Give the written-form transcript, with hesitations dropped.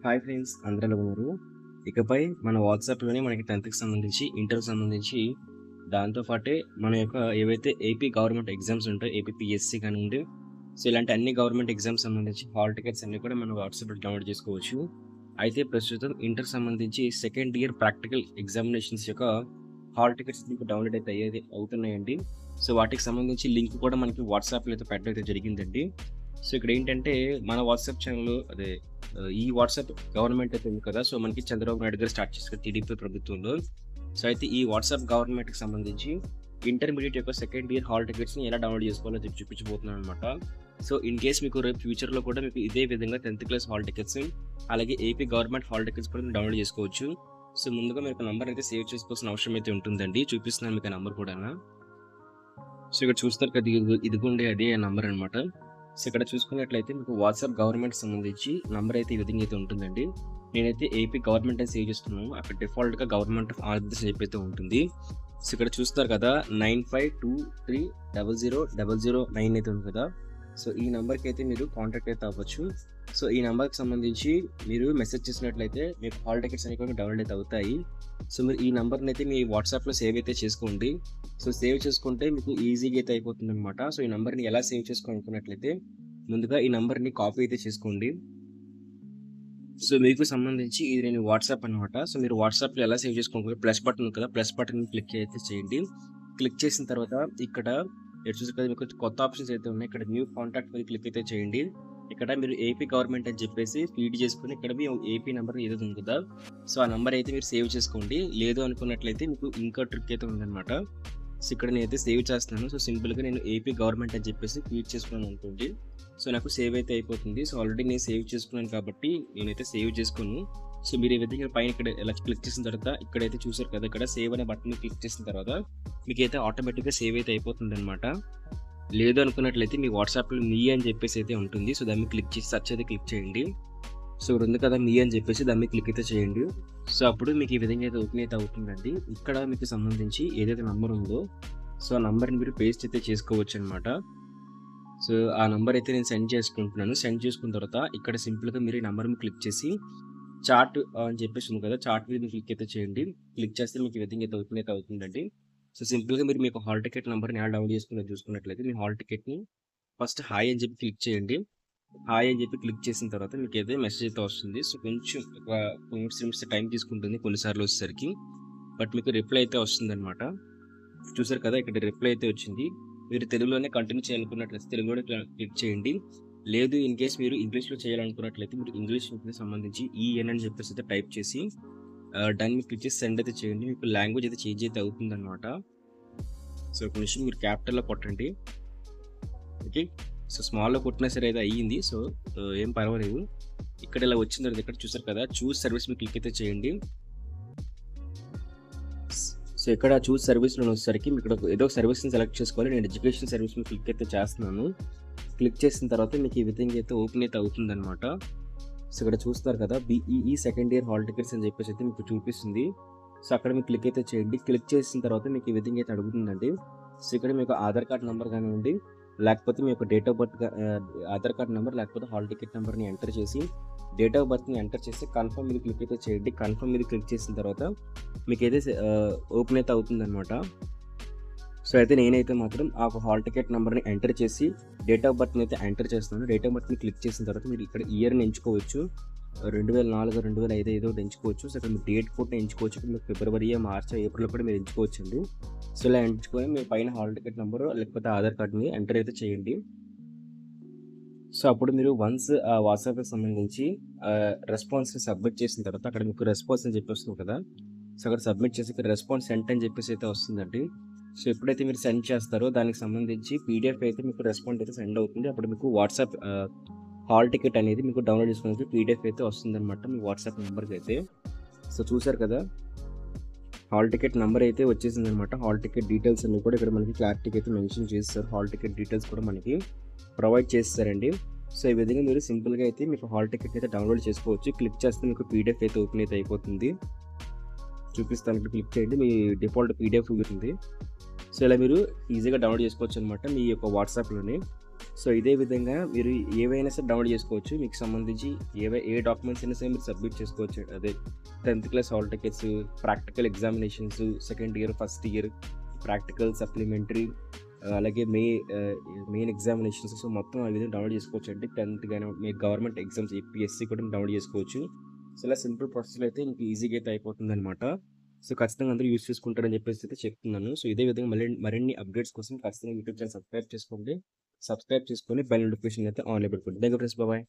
Hi friends, అందరూ ఎలా ఉన్నారు? ఇకపై మన వాట్సాప్‌లోనే మనకి 10థ్‌కి సంబంధించి, ఇంటర్‌కి సంబంధించి దాంతో పాటే మన యొక్క ఏవైతే ఏపీ గవర్నమెంట్ ఎగ్జామ్స్ ఉంటాయో, ఏపీపీఎస్సీ కానివ్వండి, సో ఇలాంటి అన్ని గవర్నమెంట్ ఎగ్జామ్స్ సంబంధించి హాల్ టికెట్స్ అన్నీ కూడా మనం వాట్సాప్‌లో డౌన్‌లోడ్ చేసుకోవచ్చు. అయితే ప్రస్తుతం ఇంటర్‌కి సంబంధించి సెకండ్ ఇయర్ ప్రాక్టికల్ ఎగ్జామినేషన్స్ యొక్క హాల్ టికెట్స్ మీకు డౌన్‌లోడ్ అయితే అవుతున్నాయండి. సో వాటికి సంబంధించి లింక్ కూడా మనకి వాట్సాప్‌లో అయితే పెట్టడం అయితే జరిగిందండి. సో ఇక్కడేంటంటే మన వాట్సాప్ ఛానెల్ ఈ వాట్సాప్ గవర్నమెంట్ అయితే ఉంది కదా! సో మనకి చంద్రబాబు నాయుడు గారు స్టార్ట్ చేశారు టీడీపీ ప్రభుత్వంలో. సో అయితే ఈ వాట్సాప్ గవర్నమెంట్‌కి సంబంధించి ఇంటర్మీడియేట్ యొక్క సెకండ్ ఇయర్ హాల్ టికెట్స్‌ని ఎలా డౌన్‌లోడ్ చేసుకోవాలో చూపించబోతున్నాననమాట. సో ఇన్ కేస్ మీకు రేపు ఫ్యూచర్‌లో కూడా మీకు ఇదే విధంగా 10థ్ క్లాస్ హాల్ టికెట్స్, అలాగే ఏపీ గవర్నమెంట్ హాల్ టికెట్స్ కూడా మీరు డౌన్‌లోడ్ చేసుకోవచ్చు. సో ముందుగా మీరు ఒక నంబర్ అయితే సేవ్ చేసుకోవాల్సిన అవసరం అయితే ఉంటుందండి. చూపిస్తున్నాను మీకు ఆ నంబర్ కూడాను. సో ఇక్కడ చూస్తారు కదా! ఇదిగోండి అదే నంబర్ అనమాట. సో ఇక్కడ చూసుకున్నట్లయితే మీకు వాట్సాప్ గవర్నమెంట్ సంబంధించి నంబర్ అయితే ఈ విధంగా అయితే ఉంటుందండి. నేనైతే ఏపీ గవర్నమెంట్ అని సేవ్ చేస్తున్నాను. అక్కడ డిఫాల్ట్‌గా గవర్నమెంట్ ఆఫ్ ఆంధ్రప్రదేశ్ అని చెప్పి అయితే ఉంటుంది. సో ఇక్కడ చూస్తారు కదా! 9523000009 అయితే ఉంది కదా! సో ఈ నంబర్‌కి అయితే మీరు కాంటాక్ట్ అయితే అవ్వచ్చు. సో ఈ నంబర్‌కి సంబంధించి మీరు మెసేజ్ చేసినట్లయితే మీకు హాల్ టికెట్స్ అనేవి కూడా డౌన్‌లోడ్ అయితే అవుతాయి. సో మీరు ఈ నంబర్‌ని అయితే మీ వాట్సాప్‌లో సేవ్ అయితే చేసుకోండి. సో సేవ్ చేసుకుంటే మీకు ఈజీగా అయితే అయిపోతుందనమాట. సో ఈ నంబర్‌ని ఎలా సేవ్ చేసుకోవాలనుకున్నట్లయితే ముందుగా ఈ నంబర్‌ని కాపీ అయితే చేసుకోండి. సో మీకు సంబంధించి ఇది నేను వాట్సాప్ అనమాట. సో మీరు వాట్సాప్‌లో ఎలా సేవ్ చేసుకోవాలి, ప్లస్ బటన్ ఉంది కదా! ప్లస్ బటన్ క్లిక్ అయితే చేయండి. క్లిక్ చేసిన తర్వాత ఇక్కడ చూసారు కదా! మీకు కొత్త ఆప్షన్స్ అయితే ఉన్నాయి. ఇక్కడ న్యూ కాంటాక్ట్ మీద క్లిక్ అయితే చేయండి. ఇక్కడ మీరు ఏపీ గవర్నమెంట్ అని చెప్పేసి ఫీడ్ చేసుకొని ఇక్కడ మీ ఏపీ నంబర్ ఏదైతే ఉంది కదా! సో ఆ నంబర్ అయితే మీరు సేవ్ చేసుకోండి. లేదు అనుకున్నట్లయితే మీకు ఇంకో ట్రిక్ అయితే ఉందన్నమాట. సో ఇక్కడ నేనైతే సేవ్ చేస్తున్నాను. సో సింపుల్‌గా నేను ఏపీ గవర్నమెంట్ అని చెప్పేసి ఫీడ్ చేసుకున్నాను అనుకోండి. సో నాకు సేవ్ అయితే అయిపోతుంది. సో ఆల్రెడీ నేను సేవ్ చేసుకున్నాను కాబట్టి నేనైతే సేవ్ చేసుకోను. సో మీరు ఈ విధంగా పైన ఇక్కడ ఇలా క్లిక్ చేసిన తర్వాత ఇక్కడైతే చూసారు కదా! ఇక్కడ సేవ్ అనే బటన్ క్లిక్ చేసిన తర్వాత మీకైతే ఆటోమేటిక్‌గా సేవ్ అయితే అయిపోతుందన్నమాట. లేదు అనుకున్నట్లయితే మీ వాట్సాప్‌లో మీ అని చెప్పేసి అయితే ఉంటుంది. సో దాన్ని క్లిక్ చేసి సెర్చ్ అయితే క్లిక్ చేయండి. సో ఇక్కడ ఉంది కదా మీ అని చెప్పేసి దాన్ని క్లిక్ అయితే చేయండి. సో అప్పుడు మీకు ఈ విధంగా అయితే ఓపెన్ అయితే అవుతుందండి. ఇక్కడ మీకు సంబంధించి ఏదైతే నంబర్ ఉందో సో ఆ నంబర్‌ని మీరు పేస్ట్ అయితే చేసుకోవచ్చు అనమాట. సో ఆ నంబర్ అయితే నేను సెండ్ చేసుకుంటున్నాను. సెండ్ చేసుకున్న తర్వాత ఇక్కడ సింపుల్‌గా మీరు ఈ నంబర్‌ని క్లిక్ చేసి చాట్ అని చెప్పేసి ఉంది కదా! చాట్ మీద క్లిక్ అయితే చేయండి. క్లిక్ చేస్తే మీకు ఈ విధంగా అయితే ఓపెన్ అయితే అవుతుందండి. సో సింపుల్‌గా మీరు మీకు హాల్ టికెట్ నంబర్‌ని ఎలా డౌన్‌లోడ్ చేసుకున్నారో చూసుకున్నట్లయితే మీ హాల్ టికెట్‌ని ఫస్ట్ హాయ్ అని చెప్పి క్లిక్ చేయండి. హాయ్ అని చెప్పి క్లిక్ చేసిన తర్వాత మీకైతే మెసేజ్ అయితే వస్తుంది. సో కొంచెం ఒక నిమిషం టైం తీసుకుంటుంది కొన్నిసార్లు వచ్చేసరికి. బట్ మీకు రిప్లై అయితే వస్తుందన్నమాట. చూసారు కదా! ఇక్కడ రిప్లై అయితే వచ్చింది. మీరు తెలుగులోనే కంటిన్యూ చేయాలనుకున్నట్లయితే తెలుగులోనే క్లిక్ చేయండి. లేదు ఇన్ కేస్ మీరు ఇంగ్లీష్‌లో చేయాలనుకున్నట్లయితే మీరు ఇంగ్లీష్‌కి సంబంధించి ఈఎన్ అని చెప్పేసి అయితే టైప్ చేసి డన్ మీద క్లిక్ చేసి సెండ్ అయితే చేయండి. మీకు లాంగ్వేజ్ అయితే చేంజ్ అయితే అవుతుందన్నమాట. సో ఒక నిమిషం మీరు క్యాపిటల్‌లో కొట్టండి. ఓకే. సో స్మాల్‌లో కొట్టినా సరే అయితే అయ్యింది. సో ఏం పర్వాలేదు. ఇక్కడ ఇలా వచ్చిన తర్వాత ఇక్కడ చూసారు కదా! చూస్ సర్వీస్ మీద క్లిక్ అయితే చేయండి. సో ఇక్కడ చూస్ సర్వీస్‌లోని వచ్చేసరికి ఇక్కడ ఏదో ఒక సర్వీస్‌ని సెలెక్ట్ చేసుకోవాలి. నేను ఎడ్యుకేషన్ సర్వీస్ మీద క్లిక్ అయితే చేస్తున్నాను. క్లిక్ చేసిన తర్వాత మీకు ఈ విధంగా అయితే ఓపెన్ అయితే అవుతుందన్నమాట. సో ఇక్కడ చూస్తారు కదా! BEE second year hall tickets అని చెప్పేసి అయితే మీకు చూపిస్తుంది. సో అక్కడ మీరు క్లిక్ అయితే చేయండి. క్లిక్ చేసిన తర్వాత మీకు ఈ విధంగా అయితే అడుగుతుందండి. సో ఇక్కడ మీకు ఆధార్ కార్డ్ నంబర్ కానివ్వండి, లేకపోతే మీ యొక్క date of birth Aadhaar card number లేకపోతే హాల్ టికెట్ నంబర్‌ని ఎంటర్ చేసి డేట్ ఆఫ్ బర్త్‌ని ఎంటర్ చేసి కన్ఫర్మ్ మీద క్లిక్ అయితే చేయండి. కన్ఫర్మ్ మీద క్లిక్ చేసిన తర్వాత మీకైతే ఓపెన్ అయితే అవుతుందన్నమాట. సో అయితే నేనైతే మాత్రం ఆ హాల్ టికెట్ నంబర్‌ని ఎంటర్ చేసి డేట్ ఆఫ్ బర్త్‌ని అయితే ఎంటర్ చేస్తున్నాను. డేట్ ఆఫ్ బర్త్‌ని క్లిక్ చేసిన తర్వాత మీరు ఇక్కడ ఇయర్‌ని ఎంచుకోవచ్చు. 2004, 2005 ఏదో ఒకటి ఎంచుకోవచ్చు. సో ఇక్కడ మీరు డేట్ కూడా ఎంచుకోవచ్చు. ఇప్పుడు మీరు ఫిబ్రవరి, మార్చ్, ఏప్రిల్ కూడా మీరు ఎంచుకోవచ్చండి. సో ఇలా ఎంచుకొని మీరు పైన హాల్ టికెట్ నంబరు లేకపోతే ఆధార్ కార్డ్‌ని ఎంటర్ అయితే చేయండి. సో అప్పుడు మీరు వన్స్ ఆ వాట్సాప్‌కి సంబంధించి రెస్పాన్స్‌ని సబ్మిట్ చేసిన తర్వాత అక్కడ మీకు రెస్పాన్స్ అని చెప్పి వస్తుంది కదా! సో అక్కడ సబ్మిట్ చేసి ఇక్కడ రెస్పాన్స్ సెంట్ అని చెప్పేసి అయితే వస్తుందండి. సో ఎప్పుడైతే మీరు సెండ్ చేస్తారో దానికి సంబంధించి పీడిఎఫ్ అయితే మీకు రెస్పాండ్ అయితే సెండ్ అవుతుంది. అప్పుడు మీకు వాట్సాప్ హాల్ టికెట్ అనేది మీకు డౌన్‌లోడ్ చేసుకోవడానికి పీడిఎఫ్ అయితే వస్తుందన్నమాట మీ వాట్సాప్ నంబర్‌కి అయితే. సో చూసారు కదా! హాల్ టికెట్ నంబర్ అయితే వచ్చేసిందనమాట. హాల్ టికెట్ డీటెయిల్స్ అన్నీ కూడా ఇక్కడ మనకి క్లారిటీగా అయితే మెన్షన్ చేస్తారు. హాల్ టికెట్ డీటెయిల్స్ కూడా మనకి ప్రొవైడ్ చేస్తారండి. సో ఈ విధంగా మీరు సింపుల్‌గా అయితే మీకు హాల్ టికెట్ అయితే డౌన్‌లోడ్ చేసుకోవచ్చు. క్లిక్ చేస్తే మీకు పీడిఎఫ్ అయితే ఓపెన్ అయితే అయిపోతుంది. చూపిస్తాను, ఇక్కడ క్లిక్ చేయండి. మీ డిఫాల్ట్ పీడిఎఫ్ ఉంటుంది. సో ఇలా మీరు ఈజీగా డౌన్‌లోడ్ చేసుకోవచ్చు అనమాట మీ యొక్క వాట్సాప్‌లోనే. సో ఇదే విధంగా మీరు ఏవైనా సరే డౌన్లోడ్ చేసుకోవచ్చు. మీకు సంబంధించి ఏ డాక్యుమెంట్స్ అయినా సరే మీరు సబ్మిట్ చేసుకోవచ్చు. అదే 10th class hall tickets, practical examinations, second year, first year, practical, supplementary, అలాగే మెయిన్ ఎగ్జామినేషన్స్. సో మొత్తం ఆ విధంగా డౌన్లోడ్ చేసుకోవచ్చు అండి. 10th కానీ మీ గవర్నమెంట్ ఎగ్జామ్స్ ఏపీఎస్సీ కూడా డౌన్లోడ్ చేసుకోవచ్చు. సో ఇలా సింపుల్ ప్రాసెస్లో అయితే మీకు ఈజీగా అయితే అయిపోతుంది అనమాట. సో ఖచ్చితంగా అందరూ యూస్ చేసుకుంటారని చెప్పేసి అయితే చెప్తున్నాను. సో ఇదే విధంగా మరిన్ని అప్డేట్స్ కోసం ఖచ్చితంగా యూట్యూబ్ ఛానల్ సబ్స్క్రైబ్ చేసుకొని బెల్ నోటిఫికేషన్ అయితే ఆన్లో పెట్టుకోండి. Thank you friends. బాయ్.